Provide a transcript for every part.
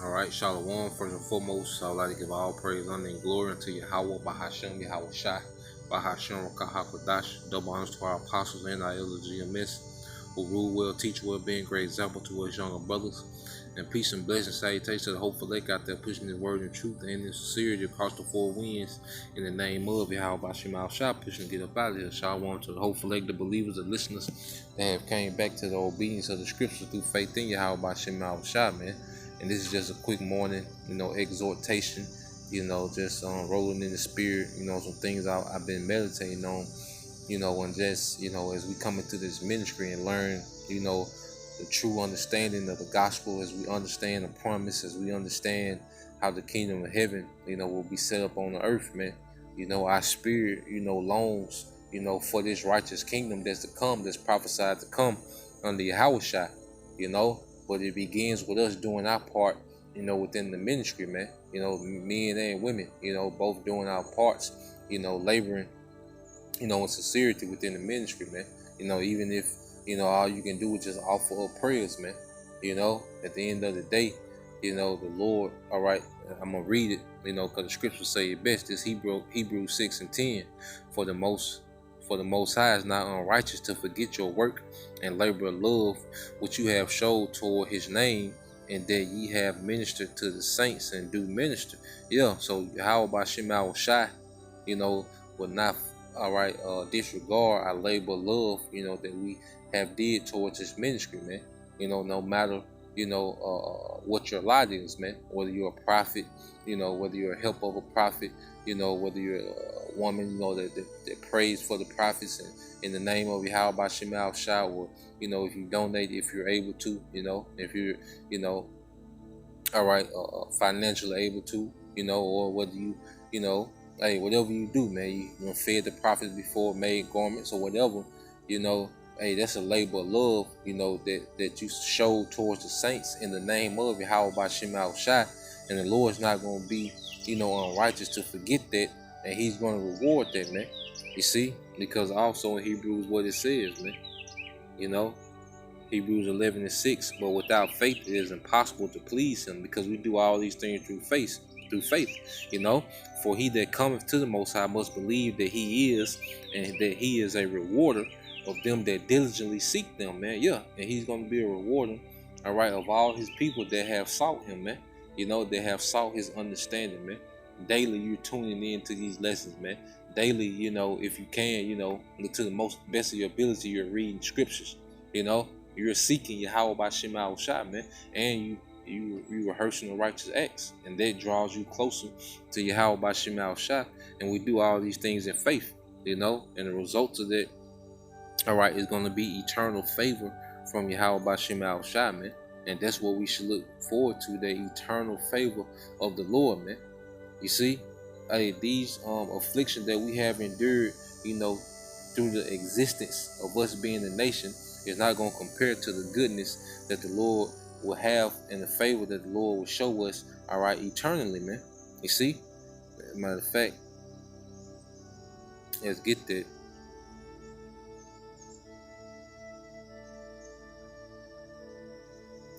All right, Shalom. First and foremost, I would like to give all praise, honor, and glory unto Yahweh, Bahashem, Yahweh Shai, Bahashem, Rakahakwadash, double honors to our apostles and our elders, GMS, who rule well, teach well, being great example to us younger brothers. And peace and blessings, salutations to the hopeful lake out there pushing his word and truth and in sincerity across the four winds in the name of Yahweh Bahashem Al Shai, pushing to get up out of here. Shalom to the hopeful lake, the believers, the listeners that have came back to the obedience of the scriptures through faith in Yahweh Bahashem Al Shai, man. And this is just a quick morning, exhortation, just rolling in the spirit, some things I've been meditating on, and just, as we come into this ministry and learn, the true understanding of the gospel, as we understand the promise, as we understand how the kingdom of heaven, will be set up on the earth, man. Our spirit, longs, for this righteous kingdom that's to come, that's prophesied to come under Yahweh Shai, But it begins with us doing our part, within the ministry, man. Men and women, both doing our parts, laboring, in sincerity within the ministry, man. Even if, all you can do is just offer up prayers, man. At the end of the day, the Lord, all right, I'm going to read it, because the scriptures say it best. This Hebrews 6:10, for the most high is not unrighteous to forget your work and labor of love which you have showed toward his name, and that ye have ministered to the saints and do minister. So how about Shema Shai, will not, all right, disregard our labor of love, that we have did towards his ministry, man. No matter, what your lot is, man, whether you're a prophet, whether you're a helper of a prophet, whether you're a woman, that prays for the prophets and in the name of Yahweh Bashem Al Shai, or, if you donate, if you're able to, if you're, all right, financially able to, or whether you, hey, whatever you do, man, you fed the prophets before, made garments or whatever, hey, that's a labor of love, that you show towards the saints in the name of Yahweh Bashem Al Shai. And the Lord's not going to be, unrighteous to forget that, and he's going to reward that, man. You see, because also in Hebrews what it says, man, Hebrews 11:6, but without faith it is impossible to please him, because we do all these things through faith, for he that cometh to the Most High must believe that he is, and that he is a rewarder of them that diligently seek them, man. And he's going to be a rewarder, all right, of all his people that have sought him, man. That have sought his understanding, man. Daily you're tuning into these lessons, man. Daily, if you can, to the most best of your ability, you're reading scriptures. You're seeking Yahweh by Shema Shai, man, and you rehearsing the righteous acts, and that draws you closer to Yahweh by Shema Shai. And we do all these things in faith, and the results of that, all right, is going to be eternal favor from Yahweh by Shema Shai, man. And that's what we should look forward to, the eternal favor of the Lord, man. You see, hey, these afflictions that we have endured, through the existence of us being a nation, is not going to compare to the goodness that the Lord will have and the favor that the Lord will show us, all right, eternally, man. You see, matter of fact, let's get that.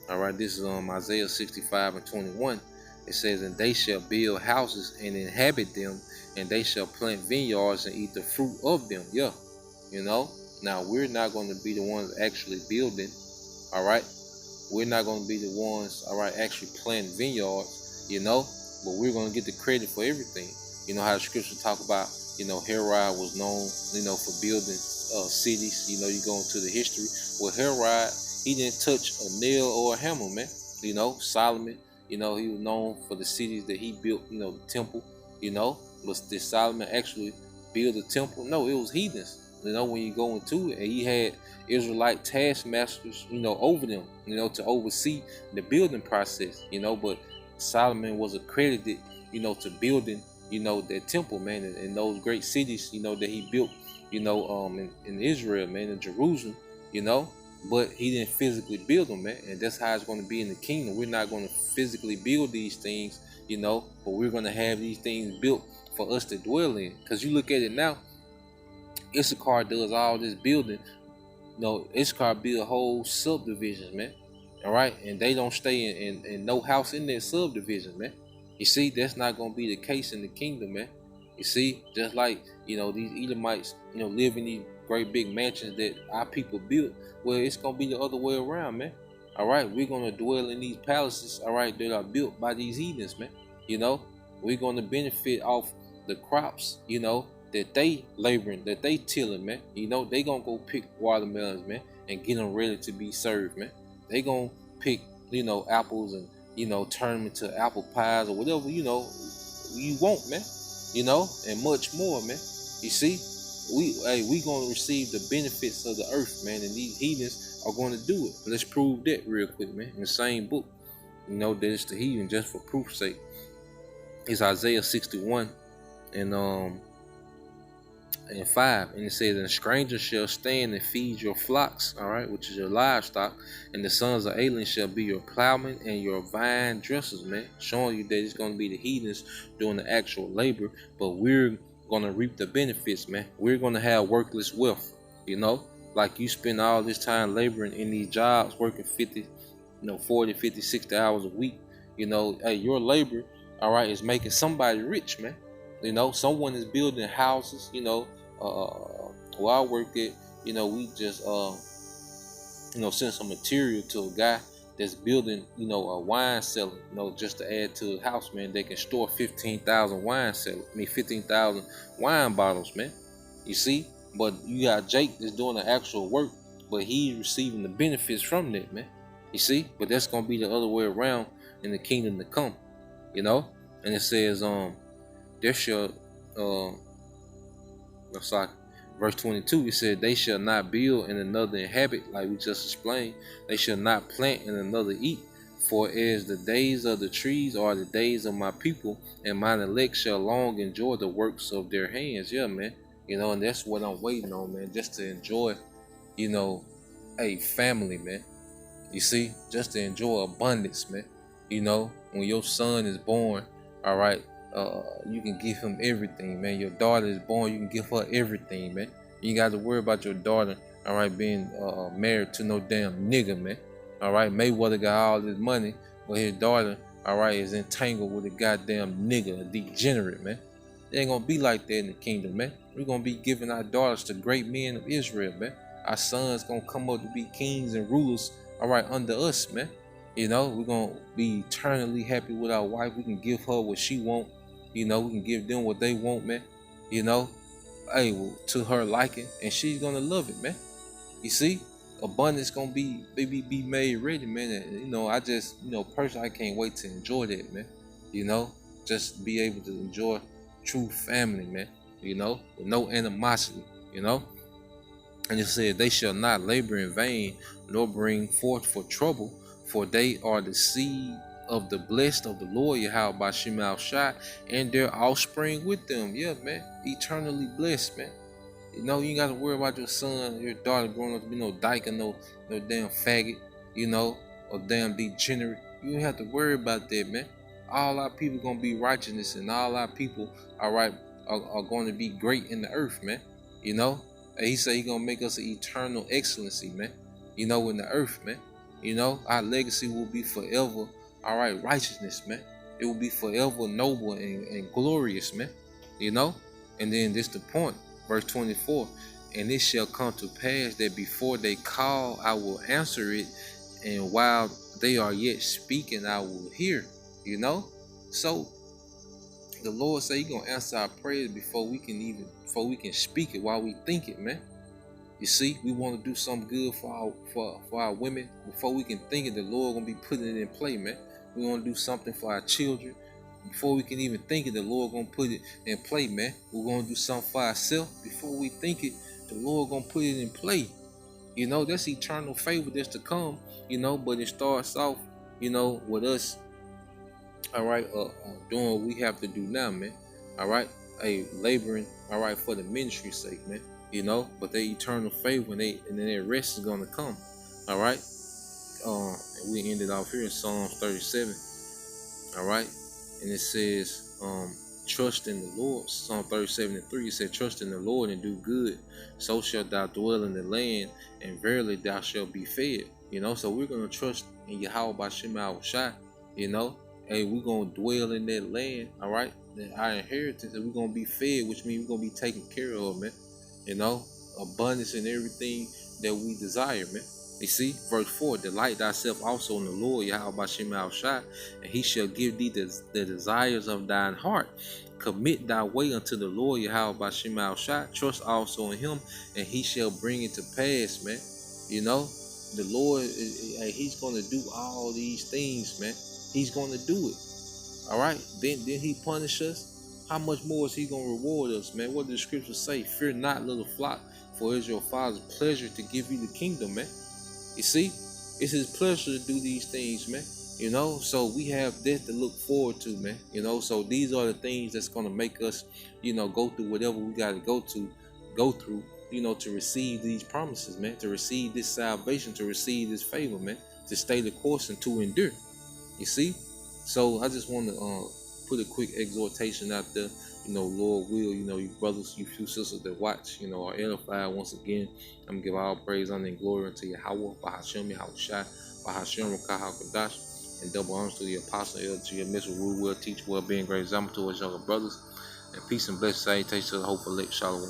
All right, this is Isaiah 65:21. It says, and they shall build houses and inhabit them, and they shall plant vineyards and eat the fruit of them. Now we're not going to be the ones actually building, all right? We're not going to be the ones, all right, actually planting vineyards, but we're going to get the credit for everything. How the scripture talk about, Herod was known, for building cities. You go into the history. Well, Herod, he didn't touch a nail or a hammer, man. Solomon, he was known for the cities that he built, the temple, but did Solomon actually build a temple? No, it was heathens. When you go into it, and he had Israelite taskmasters, over them, to oversee the building process, but Solomon was accredited, to building, that temple, man, and those great cities, that he built, in Israel, man, in Jerusalem, but he didn't physically build them, man. And that's how it's going to be in the kingdom. We're not going to physically build these things, but we're going to have these things built for us to dwell in. Because you look at it now, Issachar does all this building. Issachar build whole subdivisions, man. All right, and they don't stay in no house in that subdivision, man. You see, that's not gonna be the case in the kingdom, man. You see, just like these Edomites, live in these great big mansions that our people built. Well, it's gonna be the other way around, man. All right, we're gonna dwell in these palaces, all right, that are built by these heathens, man. You know, we're gonna benefit off the crops, that they laboring, that they tilling, man. They gonna go pick watermelons, man, and get them ready to be served, man. They gonna pick, apples and turn them into apple pies or whatever you want, man. And much more, man. You see, we gonna receive the benefits of the earth, man, and these heathens are gonna do it. Let's prove that real quick, man. In the same book, that it's the heathen, just for proof's sake. It's Isaiah 61 and 5, and it says, "And strangers shall stand and feed your flocks," all right, which is your livestock, "and the sons of aliens shall be your plowmen and your vine dressers," man, showing you that it's going to be the heathens doing the actual labor, but we're going to reap the benefits, man. We're going to have workless wealth, like you spend all this time laboring in these jobs, working 50, 40, 50, 60 hours a week. Hey, your labor, all right, is making somebody rich, man. Someone is building houses. Where I work at, we just send some material to a guy that's building, a wine cellar, just to add to his house, man. They can store 15,000 15,000 wine bottles, man. You see, but you got Jake that's doing the actual work, but he's receiving the benefits from that, man. You see, but that's gonna be the other way around in the kingdom to come, And it says, there shall it's like verse 22, it said, "They shall not build and another inhabit," like we just explained. "They shall not plant and another eat. For as the days of the trees are the days of my people, and mine elect shall long enjoy the works of their hands." Yeah, man. And that's what I'm waiting on, man. Just to enjoy, a family, man. You see, just to enjoy abundance, man. When your son is born, all right, you can give him everything, man. Your daughter is born, you can give her everything, man. You ain't got to worry about your daughter, all right, being married to no damn nigga, man. All right, Mayweather got all this money, but his daughter, all right, is entangled with a goddamn nigga, a degenerate, man. It ain't gonna be like that in the kingdom, man. We're gonna be giving our daughters to great men of Israel, man. Our sons gonna come up to be kings and rulers, all right, under us, man. We're gonna be eternally happy with our wife. We can give her what she want. We can give them what they want, man. To her liking, and she's gonna love it, man. You see, abundance gonna be made ready, man. And I just, personally, I can't wait to enjoy that, man. Just be able to enjoy true family, man. With no animosity. And it said, "They shall not labor in vain, nor bring forth for trouble, for they are the seed of the blessed of the Lord Yahweh by Shemal Shai, and their offspring with them." Yeah, man. Eternally blessed, man. You ain't got to worry about your son, your daughter growing up to be no dyke or no damn faggot, or damn degenerate. You don't have to worry about that, man. All our people gonna be righteousness, and all our people, all right, are going to be great in the earth, man. And he said he gonna make us an eternal excellency, man. In the earth, man. Our legacy will be forever, all right, righteousness, man. It will be forever noble and glorious, man. And then this the point, verse 24, "And it shall come to pass that before they call, I will answer it, and while they are yet speaking, I will hear." So the Lord say He gonna answer our prayers before we can speak it, while we think it, man. You see, we want to do something good for our women. Before we can think it, the Lord gonna be putting it in play, man. We want to do something for our children. Before we can even think it, the Lord gonna put it in play, man. We're gonna do something for ourselves. Before we think it, the Lord gonna put it in play. That's eternal favor that's to come. But it starts off, with us, all right, doing what we have to do now, man. All right, laboring, all right, for the ministry's sake, man. But they eternal favor, and then their rest is gonna come. All right. And we ended off here in Psalms 37. All right, and it says, "Trust in the Lord." Psalm 37:3. It said, "Trust in the Lord and do good, so shalt thou dwell in the land, and verily thou shalt be fed." So we're gonna trust in Yahweh Bashim Al Shai, Hey, we're gonna dwell in that land, all right? Our inheritance, and we're gonna be fed, which means we're gonna be taken care of, man. Abundance in everything that we desire, man. You see, verse 4, delight thyself also in the Lord, Yahweh Bashim Al Shai, and he shall give thee the desires of thine heart. Commit thy way unto the Lord, Yahweh Bashim Al Shai. Trust also in him, and he shall bring it to pass, man. The Lord, he's going to do all these things, man. He's going to do it. All right. Then he punish us. How much more is he going to reward us, man? What does the scripture say? Fear not, little flock, for it is your Father's pleasure to give you the kingdom, man. You see, it's his pleasure to do these things, man. So we have that to look forward to, man. So these are the things that's going to make us, go through whatever we got to go through, to receive these promises, man, to receive this salvation, to receive this favor, man, to stay the course and to endure. You see? So I just want to put a quick exhortation out there. Lord will, you brothers, you few sisters that watch, are edified once again. I'm going to give all praise, honor, and glory unto Yahweh, Bahashem, Yahweh Shai, Bahashem, Rakah, HaKadosh, and double honors to the apostle, LG, Mr. Rule will teach well, being great example to us younger brothers. And peace and blessed salutations to the hopeful elect. Shalom.